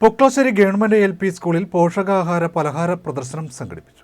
Poklassery government LP സ്കൂളിൽ പോഷകാഹാര പലഹാര പ്രദർശനം സംഘടിപ്പിച്ചു.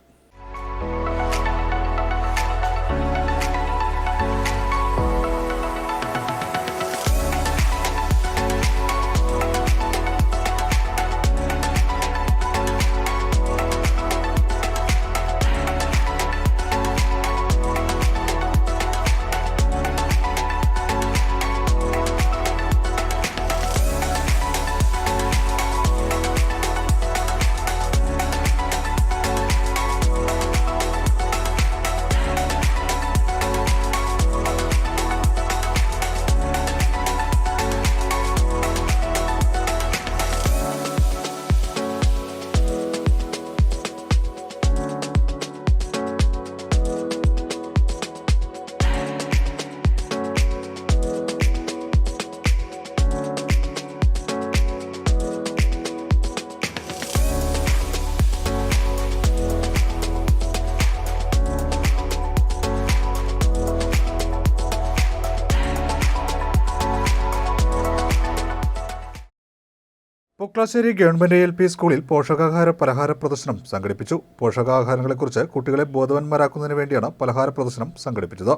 പൊക്ലാശ്ശേരി ഗവൺമെന്റ് LP സ്കൂളിൽ പോഷകാഹാര പലഹാര പ്രദർശനം സംഘടിപ്പിച്ചു. പോഷകാഹാരങ്ങളെക്കുറിച്ച് കുട്ടികളെ ബോധവാന്മാരാക്കുന്നതിന് വേണ്ടിയാണ് പലഹാര പ്രദർശനം സംഘടിപ്പിച്ചത്.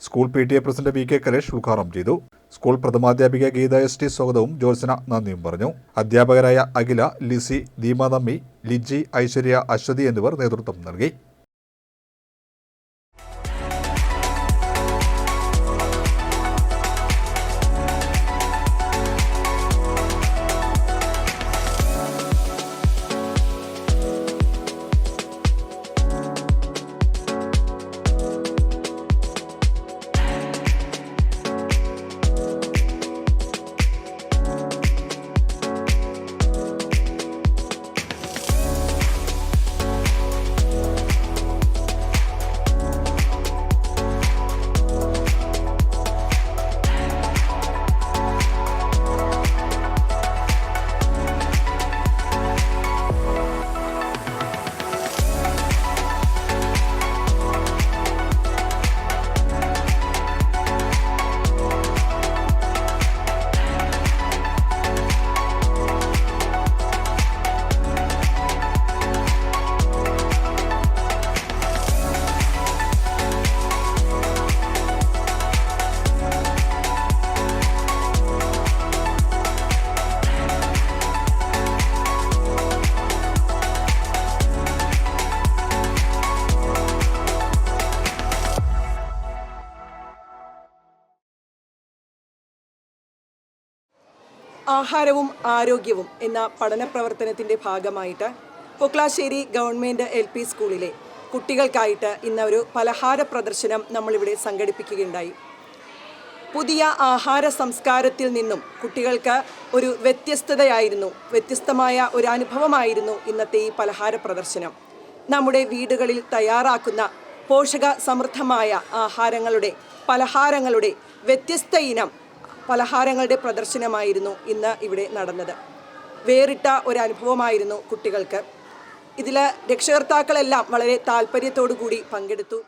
School PTA president VK Kalesh ഉദ്ഘാടനം ചെയ്തു. സ്കൂൾ പ്രഥമാധ്യാപിക ഗീത ST സ്വാഗതവും ജോത്സന നന്ദിയും പറഞ്ഞു. അധ്യാപകരായ അഖില, ലിസി, ദീമ നമ്മി, ലിജി, ഐശ്വര്യ, അശ്വതി എന്നിവർ നേതൃത്വം നൽകി. ആഹാരവും ആരോഗ്യവും എന്ന പഠന പ്രവർത്തനത്തിൻ്റെ ഭാഗമായിട്ട് പൊക്ലാശ്ശേരി ഗവൺമെൻറ് LP സ്കൂളിലെ കുട്ടികൾക്കായിട്ട് ഇന്ന് ഒരു പലഹാര പ്രദർശനം നമ്മളിവിടെ സംഘടിപ്പിക്കുകയുണ്ടായി. പുതിയ ആഹാര സംസ്കാരത്തിൽ നിന്നും കുട്ടികൾക്ക് ഒരു വ്യത്യസ്തമായ ഒരു അനുഭവമായിരുന്നു ഇന്നത്തെ ഈ പലഹാര പ്രദർശനം. നമ്മുടെ വീടുകളിൽ തയ്യാറാക്കുന്ന പോഷക സമൃദ്ധമായ പലഹാരങ്ങളുടെ വ്യത്യസ്ത ഇനം പലഹാരങ്ങളുടെ പ്രദർശനമായിരുന്നു ഇന്ന് ഇവിടെ നടന്നത്. വേറിട്ട ഒരു അനുഭവമായിരുന്നു കുട്ടികൾക്ക്. ഇതിൽ രക്ഷകർത്താക്കളെല്ലാം വളരെ താല്പര്യത്തോടു കൂടി പങ്കെടുത്തു.